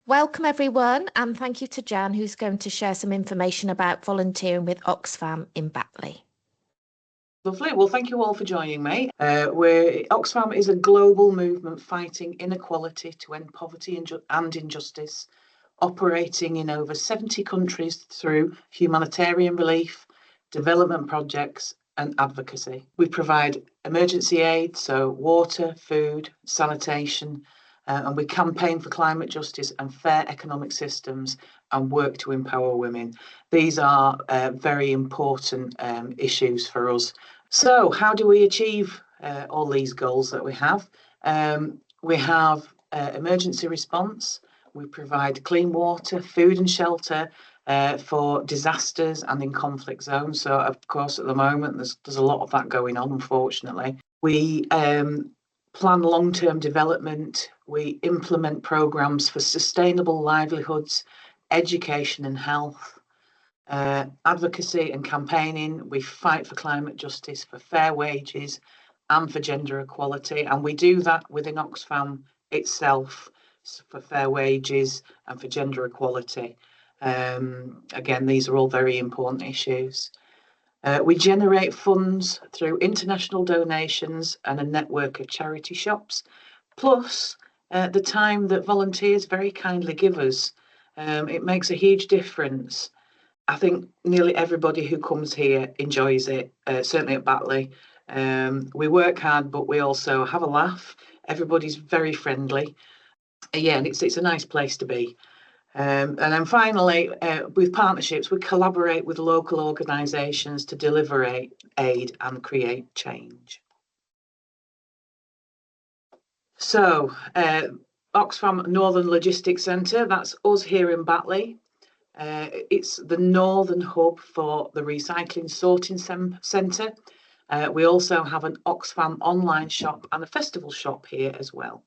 Welcome, everyone, and thank you to Jan, who's going to share some information about volunteering with Oxfam in Batley. Lovely. Well, thank you all for joining me. Oxfam is a global movement fighting inequality to end poverty and injustice, operating in over 70 countries through humanitarian relief, development projects, and advocacy. We provide emergency aid, so water, food, sanitation, and we campaign for climate justice and fair economic systems and work to empower women. These are very important issues for us. So how do we achieve all these goals that we have? We have emergency response. We provide clean water, food and shelter for disasters and in conflict zones. So, of course, at the moment, there's a lot of that going on, unfortunately. We plan long-term development. We implement programs for sustainable livelihoods, education and health. Advocacy and campaigning. We fight for climate justice, for fair wages and for gender equality. And we do that within Oxfam itself, for fair wages and for gender equality. Again, these are all very important issues. We generate funds through international donations and a network of charity shops, plus the time that volunteers very kindly give us. It makes a huge difference. I think nearly everybody who comes here enjoys it, certainly at Batley. We work hard, but we also have a laugh. Everybody's very friendly. Yeah, and it's a nice place to be. And then finally, with partnerships, we collaborate with local organisations to deliver aid and create change. So, Oxfam Northern Logistics Centre, that's us here in Batley. It's the northern hub for the recycling sorting centre. We also have an Oxfam online shop and a festival shop here as well.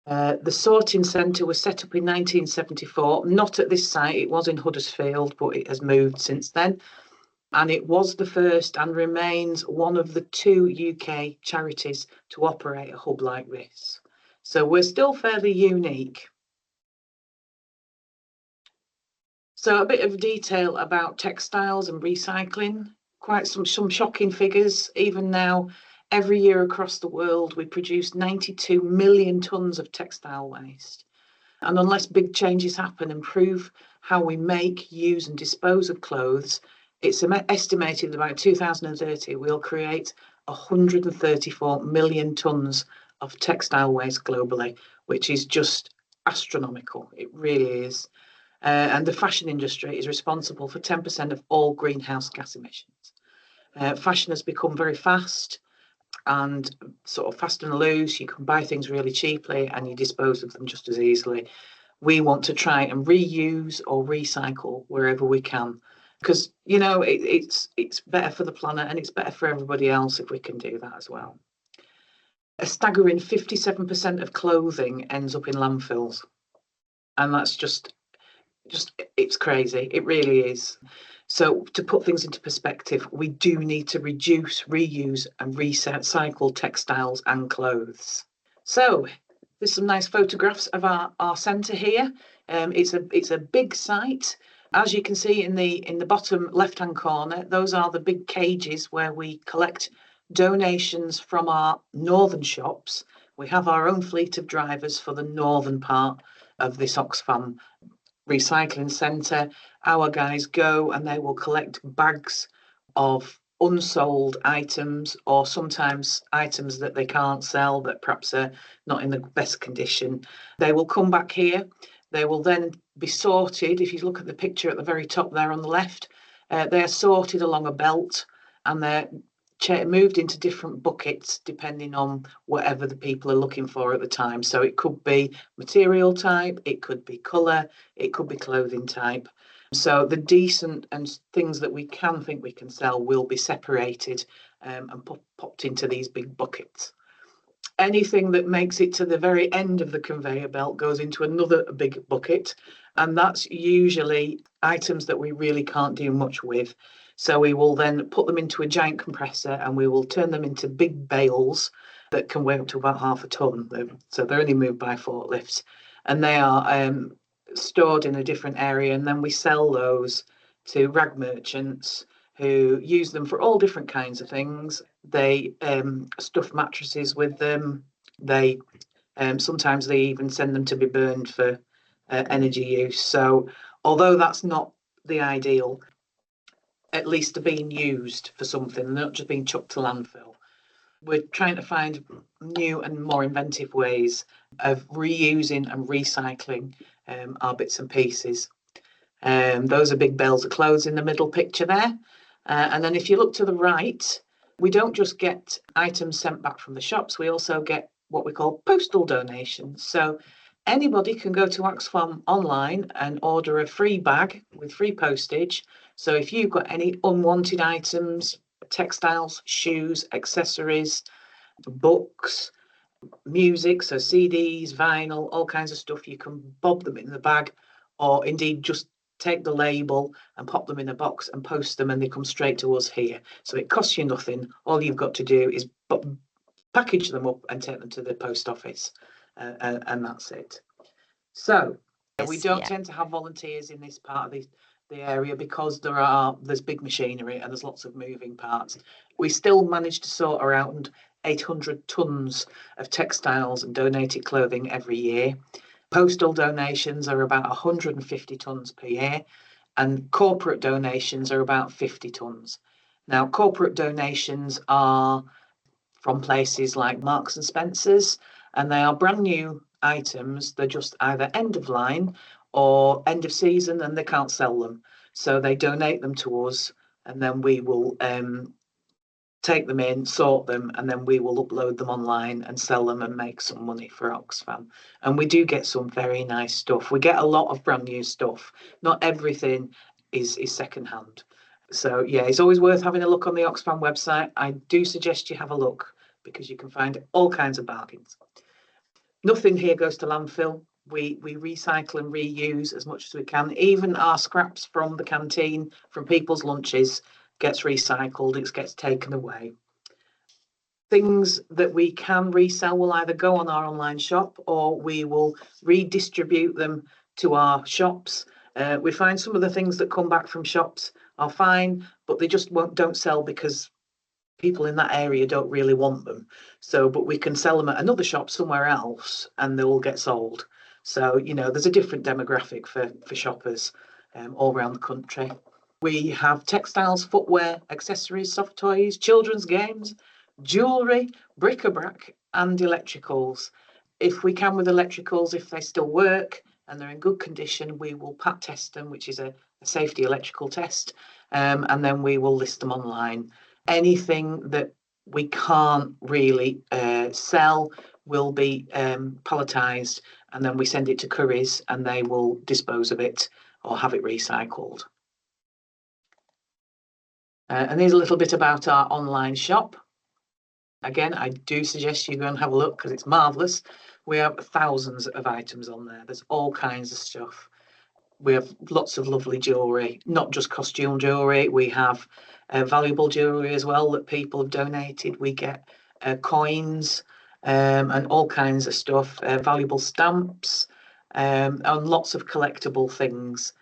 The sorting centre was set up in 1974, not at this site, it was in Huddersfield, but it has moved since then. And it was the first and remains one of the 2 UK charities to operate a hub like this. So we're still fairly unique. So a bit of detail about textiles and recycling, quite some shocking figures. Even now, every year across the world, we produce 92 million tonnes of textile waste. And unless big changes happen and improve how we make, use and dispose of clothes, it's estimated that by 2030, we'll create 134 million tonnes of textile waste globally, which is just astronomical. It really is. And the fashion industry is responsible for 10% of all greenhouse gas emissions. Fashion has become very fast and sort of fast and loose. You can buy things really cheaply and you dispose of them just as easily. We want to try and reuse or recycle wherever we can, because it's better for the planet and it's better for everybody else if we can do that as well. A staggering 57% of clothing ends up in landfills, and that's just it's crazy. It really is. So to put things into perspective, we do need to reduce, reuse and recycle textiles and clothes. So there's some nice photographs of our centre here. It's a big site. As you can see in the bottom left-hand corner, those are the big cages where we collect donations from our northern shops. We have our own fleet of drivers for the northern part of this Oxfam recycling centre. Our guys go and they will collect bags of unsold items, or sometimes items that they can't sell that perhaps are not in the best condition. They will come back here. They will then be sorted. If you look at the picture at the very top there on the left, they are sorted along a belt and they're moved into different buckets depending on whatever the people are looking for at the time. So it could be material type, it could be colour, it could be clothing type. So the decent and things that we can think we can sell will be separated and popped into these big buckets. Anything that makes it to the very end of the conveyor belt goes into another big bucket, and that's usually items that we really can't do much with. So we will then put them into a giant compressor and we will turn them into big bales that can weigh up to about 1/2 ton. So they're only moved by forklifts. and they are stored in a different area, and then we sell those to rag merchants who use them for all different kinds of things. They stuff mattresses with them. They sometimes they even send them to be burned for energy use. So although that's not the ideal, at least they're being used for something. They're not just being chucked to landfill. We're trying to find new and more inventive ways of reusing and recycling our bits and pieces. Those are big bales of clothes in the middle picture there. And then if you look to the right, we don't just get items sent back from the shops, we also get what we call postal donations. So anybody can go to Oxfam online and order a free bag with free postage. So if you've got any unwanted items, textiles, shoes, accessories, books, music, so CDs, vinyl, all kinds of stuff, you can bob them in the bag, or indeed just take the label and pop them in a box and post them, and they come straight to us here. So it costs you nothing. All you've got to do is package them up and take them to the post office, and that's it. So we don't tend to have volunteers in this part of the area because there's big machinery and there's lots of moving parts. We still manage to sort around 800 tons of textiles and donated clothing every year. Postal donations are about 150 tons per year, and corporate donations are about 50 tons. Now, corporate donations are from places like Marks and Spencer's, and they are brand new items. They're just either end of line or end of season, and they can't sell them. So they donate them to us, and then we will take them in, sort them, and then we will upload them online and sell them and make some money for Oxfam. And we do get some very nice stuff. We get a lot of brand new stuff. Not everything is secondhand. So yeah, it's always worth having a look on the Oxfam website. I do suggest you have a look because you can find all kinds of bargains. Nothing here goes to landfill. We recycle and reuse as much as we can. Even our scraps from the canteen, from people's lunches, gets recycled, it gets taken away. Things that we can resell will either go on our online shop or we will redistribute them to our shops. We find some of the things that come back from shops are fine, but they just don't sell because people in that area don't really want them. So, but we can sell them at another shop somewhere else and they will get sold. So, you know, there's a different demographic for shoppers all around the country. We have textiles, footwear, accessories, soft toys, children's games, jewellery, bric-a-brac and electricals. If we can with electricals, if they still work and they're in good condition, we will pat test them, which is a safety electrical test, and then we will list them online. Anything that we can't really sell will be palletised, and then we send it to Kirklees and they will dispose of it or have it recycled. And here's a little bit about our online shop. Again, I do suggest you go and have a look because it's marvellous. We have thousands of items on there. There's all kinds of stuff. We have lots of lovely jewellery, not just costume jewellery. We have valuable jewellery as well that people have donated. We get coins and all kinds of stuff, valuable stamps, and lots of collectible things.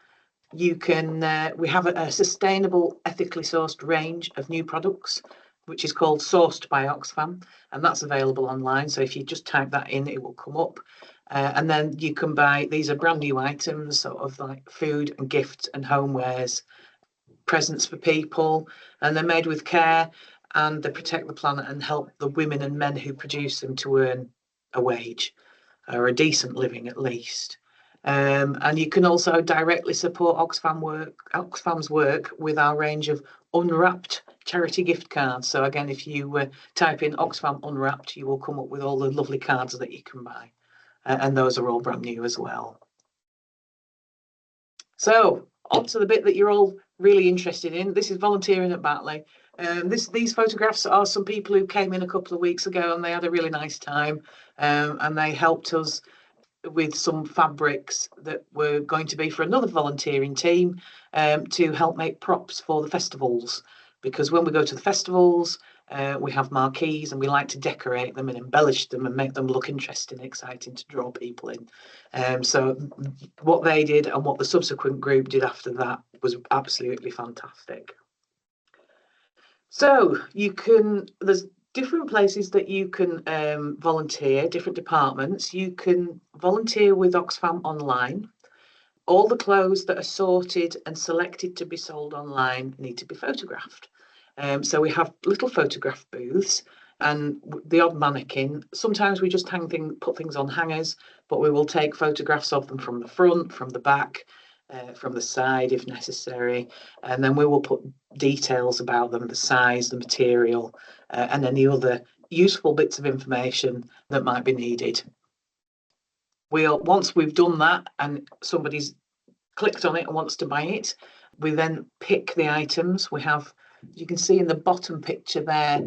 You can, we have a sustainable, ethically sourced range of new products, which is called Sourced by Oxfam, and that's available online. So if you just type that in, it will come up. And then you can buy, these are brand new items, sort of like food and gifts and homewares, presents for people, and they're made with care and they protect the planet and help the women and men who produce them to earn a wage or a decent living at least. And you can also directly support Oxfam's work with our range of unwrapped charity gift cards. So again, if you type in Oxfam Unwrapped, you will come up with all the lovely cards that you can buy. And those are all brand new as well. So on to the bit that you're all really interested in. This is volunteering at Batley. These photographs are some people who came in a couple of weeks ago and they had a really nice time, and they helped us with some fabrics that were going to be for another volunteering team to help make props for the festivals. Because when we go to the festivals, We have marquees, and we like to decorate them and embellish them and make them look interesting and exciting to draw people in. So what they did and what the subsequent group did after that was absolutely fantastic. So there's different places that you can volunteer, different departments. You can volunteer with Oxfam online. All the clothes that are sorted and selected to be sold online need to be photographed. So we have little photograph booths and the odd mannequin. Sometimes we just put things on hangers, but we will take photographs of them from the front, from the back, from the side if necessary. And then we will put details about them, the size, the material, and any other useful bits of information that might be needed. Once we've done that and somebody's clicked on it and wants to buy it, we then pick the items. You can see in the bottom picture there,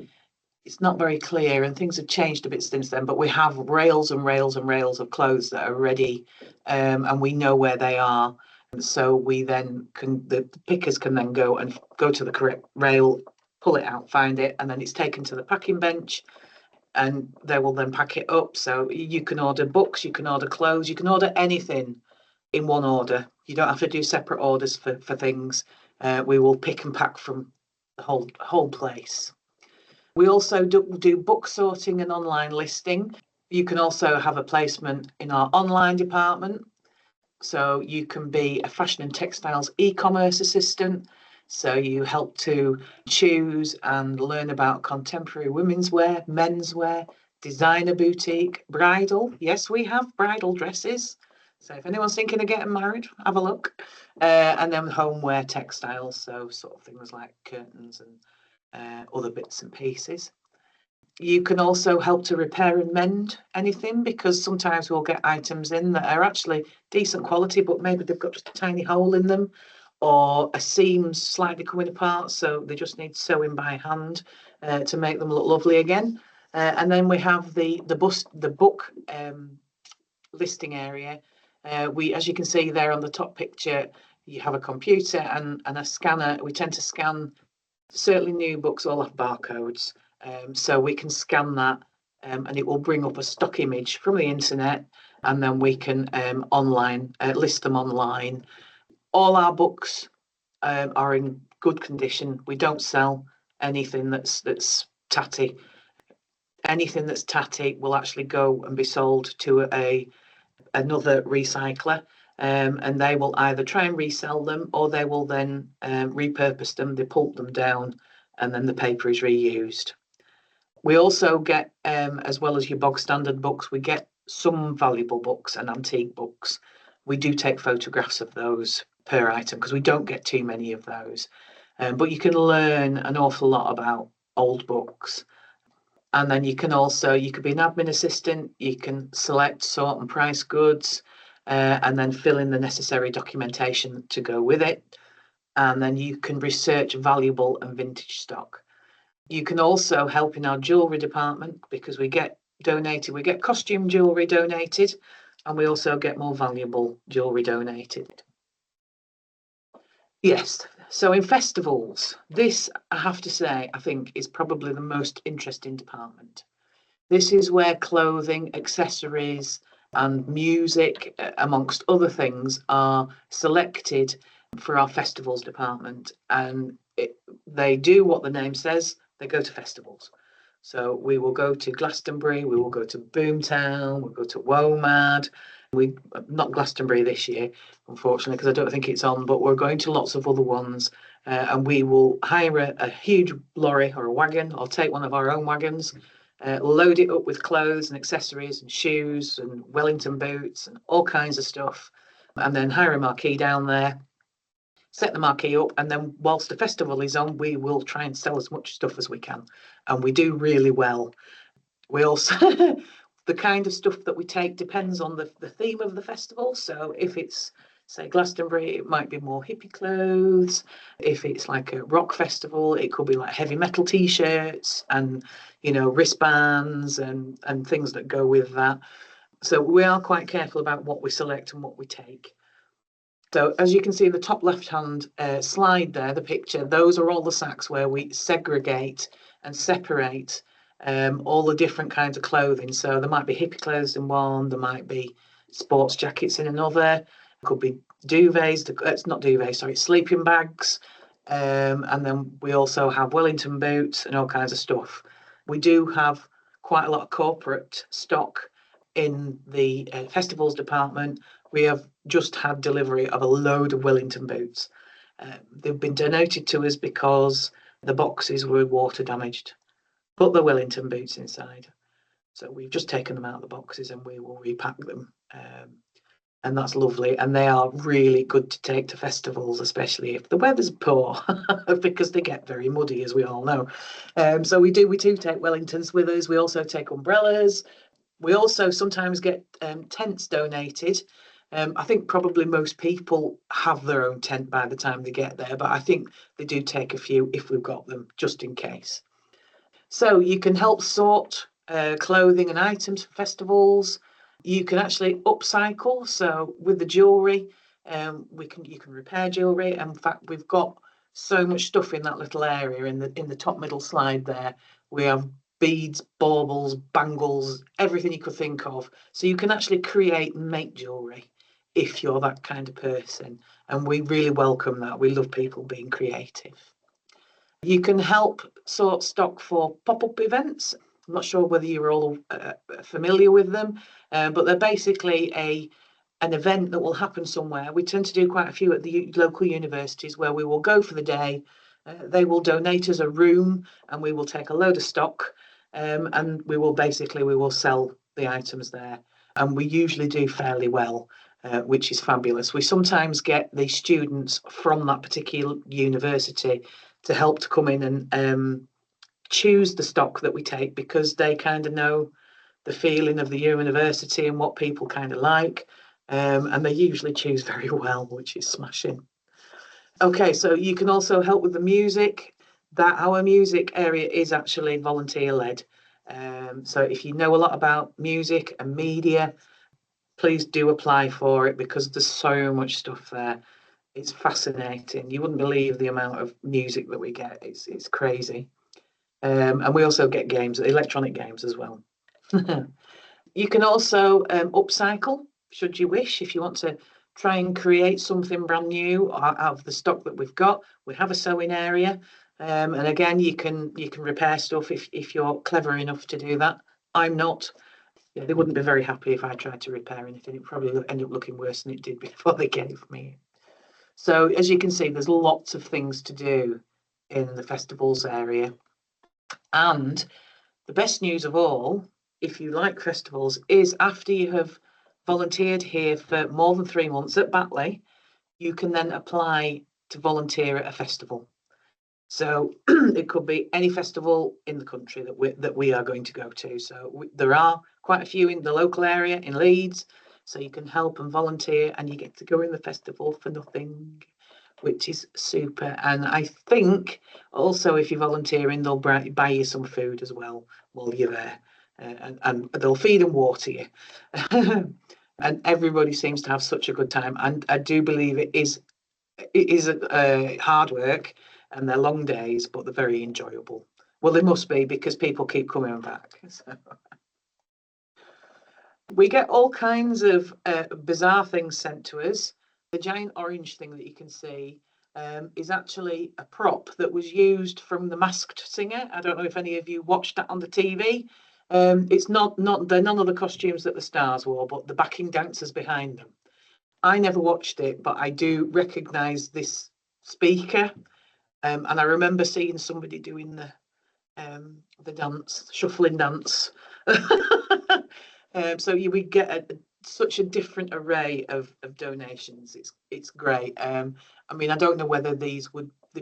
it's not very clear and things have changed a bit since then, but we have rails and rails and rails of clothes that are ready, and we know where they are. So the pickers can then go to the correct rail, pull it out, find it, and then it's taken to the packing bench and they will then pack it up. So you can order books, you can order clothes, you can order anything in one order. You don't have to do separate orders for things. We will pick and pack from the whole place. We also do book sorting and online listing. You can also have a placement in our online department. So you can be a fashion and textiles e-commerce assistant. So you help to choose and learn about contemporary women's wear, men's wear, designer boutique, bridal. Yes, we have bridal dresses. So if anyone's thinking of getting married, have a look. And then homeware textiles, so sort of things like curtains and other bits and pieces. You can also help to repair and mend anything, because sometimes we'll get items in that are actually decent quality, but maybe they've got just a tiny hole in them, or a seam's slightly coming apart, so they just need sewing by hand to make them look lovely again. And then we have the book listing area. As you can see there on the top picture, you have a computer and a scanner. We tend to scan, certainly new books all have barcodes. So we can scan that and it will bring up a stock image from the internet, and then we can list them online. All our books are in good condition. We don't sell anything that's tatty. Anything that's tatty will actually go and be sold to another recycler, and they will either try and resell them, or they will then repurpose them. They pulp them down and then the paper is reused. We also get, as well as your bog standard books, we get some valuable books and antique books. We do take photographs of those per item because we don't get too many of those. But you can learn an awful lot about old books. And then you could be an admin assistant, you can select, sort and price goods, and then fill in the necessary documentation to go with it. And then you can research valuable and vintage stock. You can also help in our jewellery department, because we get costume jewellery donated, and we also get more valuable jewellery donated. Yes, so in festivals, this, I have to say, I think is probably the most interesting department. This is where clothing, accessories, and music, amongst other things, are selected for our festivals department. And they do what the name says. They go to festivals. So we will go to Glastonbury, we will go to Boomtown, we'll go to WOMAD. Not Glastonbury this year, unfortunately, because I don't think it's on, but we're going to lots of other ones. And we will hire a huge lorry or a wagon, or take one of our own wagons, load it up with clothes and accessories and shoes and Wellington boots and all kinds of stuff, and then hire a marquee down there, set the marquee up, and then whilst the festival is on, we will try and sell as much stuff as we can, and we do really well. We also the kind of stuff that we take depends on the theme of the festival. So if it's, say, Glastonbury, it might be more hippie clothes. If it's like a rock festival, it could be like heavy metal t-shirts and, wristbands and things that go with that. So we are quite careful about what we select and what we take. So as you can see in the top left-hand slide there, the picture, those are all the sacks where we segregate and separate all the different kinds of clothing. So there might be hippie clothes in one, there might be sports jackets in another, could be duvets, it's not duvets, sorry, sleeping bags. And then we also have Wellington boots and all kinds of stuff. We do have quite a lot of corporate stock in the festivals department. We have just had delivery of a load of Wellington boots. They've been donated to us because the boxes were water damaged, but they're Wellington boots inside. So we've just taken them out of the boxes and we will repack them. And that's lovely. And they are really good to take to festivals, especially if the weather's poor, because they get very muddy, as we all know. So we do take Wellingtons with us. We also take umbrellas. We also sometimes get tents donated. I think probably most people have their own tent by the time they get there, but I think they do take a few if we've got them, just in case. So you can help sort clothing and items for festivals. You can actually upcycle. So with the jewellery, you can repair jewellery. In fact, we've got so much stuff in that little area in the top middle slide there. We have beads, baubles, bangles, everything you could think of. So you can actually create and make jewellery if you're that kind of person. And we really welcome that. We love people being creative. You can help sort stock for pop-up events. I'm not sure whether you're all familiar with them, but they're basically an event that will happen somewhere. We tend to do quite a few at the local universities where we will go for the day. They will donate us a room and we will take a load of stock, and we will sell the items there. And we usually do fairly well, which is fabulous. We sometimes get the students from that particular university to help to come in and choose the stock that we take, because they kind of know the feeling of the university and what people kind of like. And they usually choose very well, which is smashing. Okay, so you can also help with the music. Our music area is actually volunteer led. So if you know a lot about music and media, please do apply for it, because there's so much stuff there. It's fascinating. You wouldn't believe the amount of music that we get. It's crazy. And we also get games, electronic games as well. You can also upcycle, should you wish, if you want to try and create something brand new out of the stock that we've got. We have a sewing area. And again, you can repair stuff if you're clever enough to do that. I'm not. Yeah, they wouldn't be very happy if I tried to repair anything. It probably end up looking worse than it did before they gave me. So as you can see, there's lots of things to do in the festivals area. And the best news of all, if you like festivals, is after you have volunteered here for more than 3 months at Batley, you can then apply to volunteer at a festival. So it could be any festival in the country that we are going to go to. So there are quite a few in the local area in Leeds. So you can help and volunteer and you get to go in the festival for nothing, which is super. And I think also if you're volunteering, they'll buy you some food as well while you're there. And they'll feed and water you. And everybody seems to have such a good time. And I do believe it is hard work and they're long days, but they're very enjoyable. Well, they must be, because people keep coming back. So. We get all kinds of bizarre things sent to us. The giant orange thing that you can see is actually a prop that was used from The Masked Singer. I don't know if any of you watched that on the TV. It's not they're none of the costumes that the stars wore, but the backing dancers behind them. I never watched it, but I do recognise this speaker, and I remember seeing somebody doing the dance, shuffling dance. So we get such a different array of donations. It's great. I mean, I don't know whether they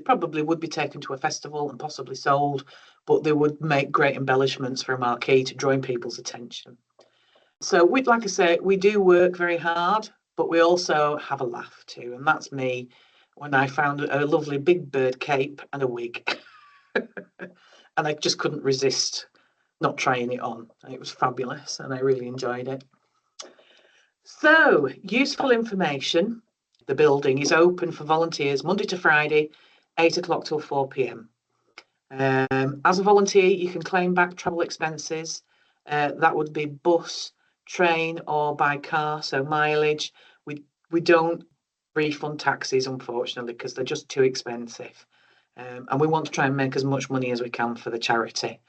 probably would be taken to a festival and possibly sold, but they would make great embellishments for a marquee to draw in people's attention. So like I say, we do work very hard, but we also have a laugh too. And that's me when I found a lovely big bird cape and a wig. And I just couldn't resist not trying it on. It was fabulous and I really enjoyed it. So, useful information. The building is open for volunteers Monday to Friday, 8 o'clock till 4 p.m. As a volunteer, you can claim back travel expenses. That would be bus, train, or by car, so mileage. We don't refund taxis, unfortunately, because they're just too expensive. And we want to try and make as much money as we can for the charity.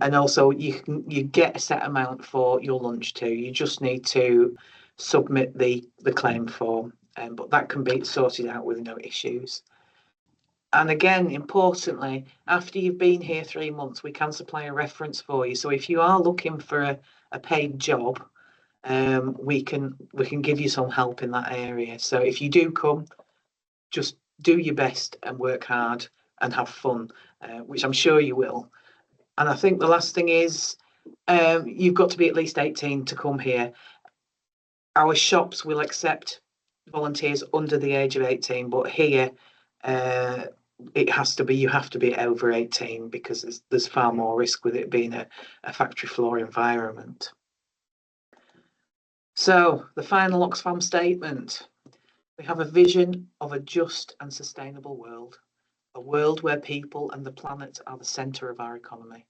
And also, you get a set amount for your lunch too. You just need to submit the claim form, but that can be sorted out with no issues. And again, importantly, after you've been here 3 months, we can supply a reference for you. So if you are looking for a paid job, we can give you some help in that area. So if you do come, just do your best and work hard and have fun, which I'm sure you will. And I think the last thing is, you've got to be at least 18 to come here. Our shops will accept volunteers under the age of 18, but here you have to be over 18 because there's far more risk with it being a factory floor environment. So the final Oxfam statement. We have a vision of a just and sustainable world, a world where people and the planet are the centre of our economy,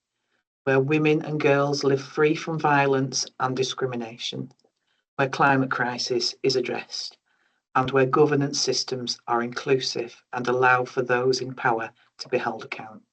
where women and girls live free from violence and discrimination, where climate crisis is addressed, and where governance systems are inclusive and allow for those in power to be held accountable.